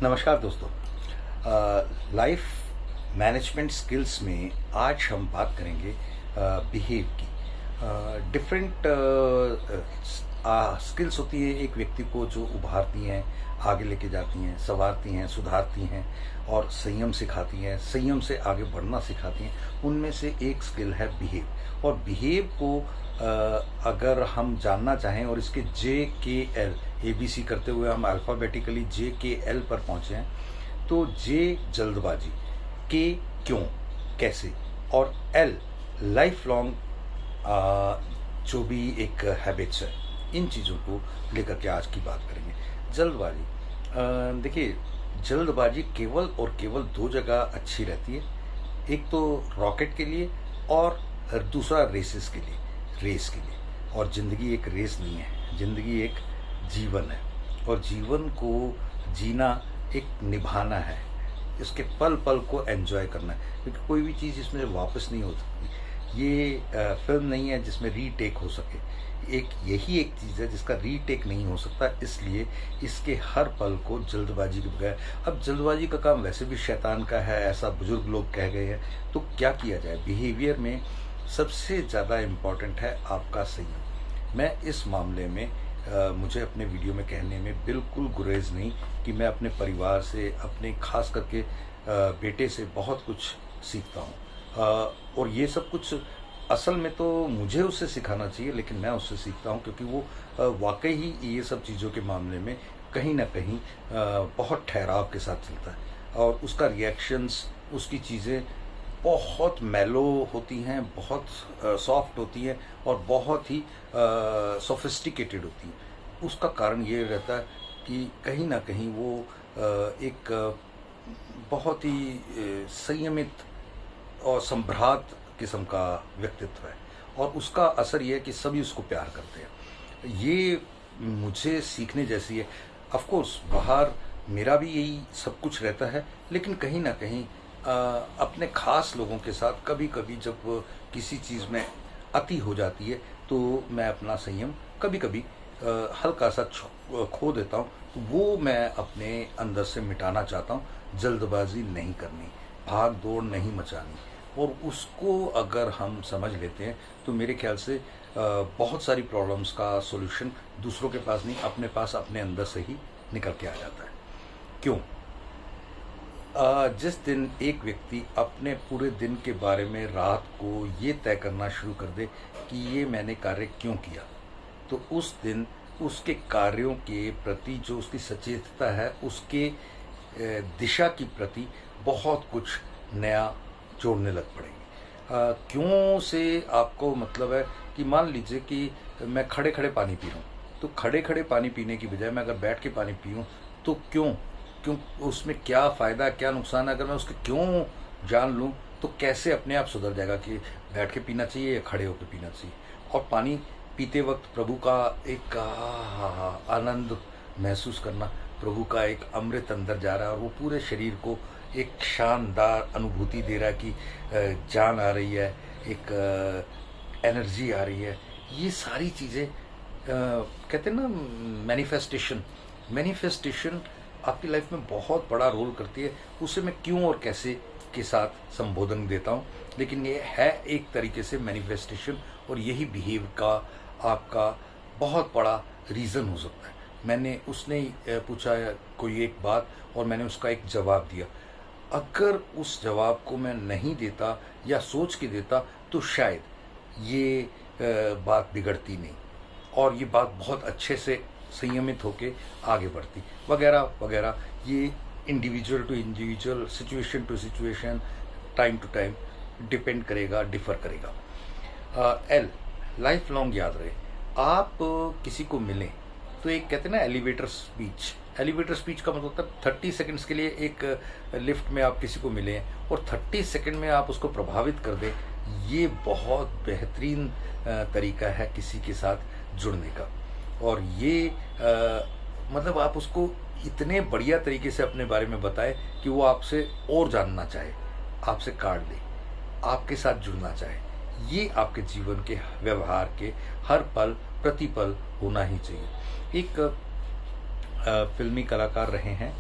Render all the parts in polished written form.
नमस्कार दोस्तों। Life management skills में आज हम बात करेंगे बिहेव की। डिफरेंट स्किल्स होती है एक व्यक्ति को जो उभारती हैं, आगे लेके जाती हैं, संवारती हैं, सुधारती हैं और संयम सिखाती हैं, संयम से आगे बढ़ना सिखाती हैं। उनमें से एक स्किल है बिहेव। और बिहेव को अगर हम जानना चाहें और इसके JKL ABC करते हुए हम अल्फ़ाबेटिकली JKL पर पहुँचे हैं, तो J जल्दबाजी, K क्यों, कैसे, और L लाइफ लॉन्ग जो भी एक हैबिट्स है, इन चीज़ों को लेकर के आज की बात करेंगे। जल्दबाजी, देखिए, जल्दबाजी केवल और केवल दो जगह अच्छी रहती है। एक तो रॉकेट के लिए और दूसरा रेसेस के लिए, रेस के लिए। और ज़िंदगी एक रेस नहीं है, ज़िंदगी एक जीवन है और जीवन को जीना एक निभाना है, इसके पल पल को एंजॉय करना है, क्योंकि कोई भी चीज़ इसमें वापस नहीं हो सकती। ये फिल्म नहीं है जिसमें रीटेक हो सके। यही एक चीज़ है जिसका रीटेक नहीं हो सकता, इसलिए इसके हर पल को जल्दबाजी के बगैर। अब जल्दबाजी का काम वैसे भी शैतान का है, ऐसा बुजुर्ग लोग कह गए हैं, तो क्या किया जाए। बिहेवियर में सबसे ज़्यादा इम्पॉर्टेंट है आपका संयम। मैं इस मामले में मुझे अपने वीडियो में कहने में बिल्कुल गुरेज नहीं कि मैं अपने परिवार से, अपने खास करके बेटे से बहुत कुछ सीखता हूँ। और ये सब कुछ असल में तो मुझे उससे सिखाना चाहिए, लेकिन मैं उससे सीखता हूँ क्योंकि वो वाकई ही ये सब चीज़ों के मामले में कहीं ना कहीं बहुत ठहराव के साथ चलता है और उसका रिएक्शंस, उसकी चीज़ें बहुत मेलो होती हैं, बहुत सॉफ्ट होती हैं और बहुत ही सोफिस्टिकेटेड होती हैं। उसका कारण ये रहता है कि कहीं ना कहीं वो एक बहुत ही संयमित और संभ्रात किस्म का व्यक्तित्व है और उसका असर ये है कि सभी उसको प्यार करते हैं। ये मुझे सीखने जैसी है। ऑफ कोर्स बाहर मेरा भी यही सब कुछ रहता है, लेकिन कहीं ना कहीं अपने खास लोगों के साथ कभी कभी जब किसी चीज़ में अति हो जाती है तो मैं अपना संयम कभी कभी हल्का सा खो देता हूँ। तो वो मैं अपने अंदर से मिटाना चाहता हूँ। जल्दबाजी नहीं करनी, भाग दौड़ नहीं मचानी, और उसको अगर हम समझ लेते हैं तो मेरे ख्याल से बहुत सारी प्रॉब्लम्स का सॉल्यूशन दूसरों के पास नहीं, अपने पास, अपने अंदर से ही निकल के आ जाता है। क्यों? जिस दिन एक व्यक्ति अपने पूरे दिन के बारे में रात को ये तय करना शुरू कर दे कि ये मैंने कार्य क्यों किया, तो उस दिन उसके कार्यों के प्रति जो उसकी सचेतता है, उसके दिशा की प्रति बहुत कुछ नया जोड़ने लग पड़ेगी। क्यों से आपको मतलब है कि मान लीजिए कि मैं खड़े खड़े पानी पी रहा हूँ, तो खड़े खड़े पानी पीने की बजाय मैं अगर बैठ के पानी पीऊँ तो क्यों क्यों उसमें क्या फ़ायदा, क्या नुकसान है। अगर मैं उसके क्यों जान लूँ तो कैसे अपने आप सुधर जाएगा कि बैठ के पीना चाहिए या खड़े होकर पीना चाहिए। और पानी पीते वक्त प्रभु का एक आनंद महसूस करना, प्रभु का एक अमृत अंदर जा रहा है और वो पूरे शरीर को एक शानदार अनुभूति दे रहा है कि जान आ रही है, एक एनर्जी आ रही है। ये सारी चीज़ें कहते हैं ना, मैनिफेस्टेशन आपकी लाइफ में बहुत बड़ा रोल करती है। उसे मैं क्यों और कैसे के साथ संबोधन देता हूँ, लेकिन ये है एक तरीके से मैनिफेस्टेशन, और यही बिहेव का आपका बहुत बड़ा रीज़न हो सकता है। मैंने उसने पूछा कोई एक बात और मैंने उसका एक जवाब दिया। अगर उस जवाब को मैं नहीं देता या सोच के देता तो शायद ये बात बिगड़ती नहीं और ये बात बहुत अच्छे से संयमित होके आगे बढ़ती, वगैरह वगैरह। ये individual to individual, situation to situation, time to time depend करेगा, डिफर करेगा। एल लाइफ लॉन्ग याद रहे। आप किसी को मिलें तो एक कहते हैं ना एलिवेटर स्पीच। एलिवेटर स्पीच का मतलब होता है 30 सेकंड्स के लिए एक लिफ्ट में आप किसी को मिलें और 30 सेकंड में आप उसको प्रभावित कर दें। ये बहुत बेहतरीन तरीका है किसी के साथ जुड़ने का। और ये मतलब आप उसको इतने बढ़िया तरीके से अपने बारे में बताएं कि वो आपसे और जानना चाहे, आपसे कार्ड ले, आपके साथ जुड़ना चाहे। ये आपके जीवन के व्यवहार के हर पल प्रतिपल होना ही चाहिए। एक फिल्मी कलाकार रहे हैं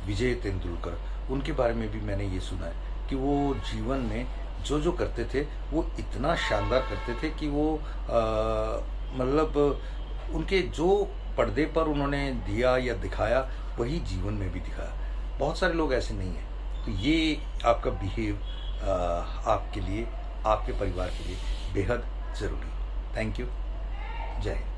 विजय तेंदुलकर, उनके बारे में भी मैंने ये सुना है कि वो जीवन में जो जो करते थे वो इतना शानदार करते थे कि वो मतलब उनके जो पर्दे पर उन्होंने दिया या दिखाया वही जीवन में भी दिखाया। बहुत सारे लोग ऐसे नहीं हैं। तो ये आपका बिहेव आपके लिए, आपके परिवार के लिए बेहद ज़रूरी। Thank you. जय हिंद।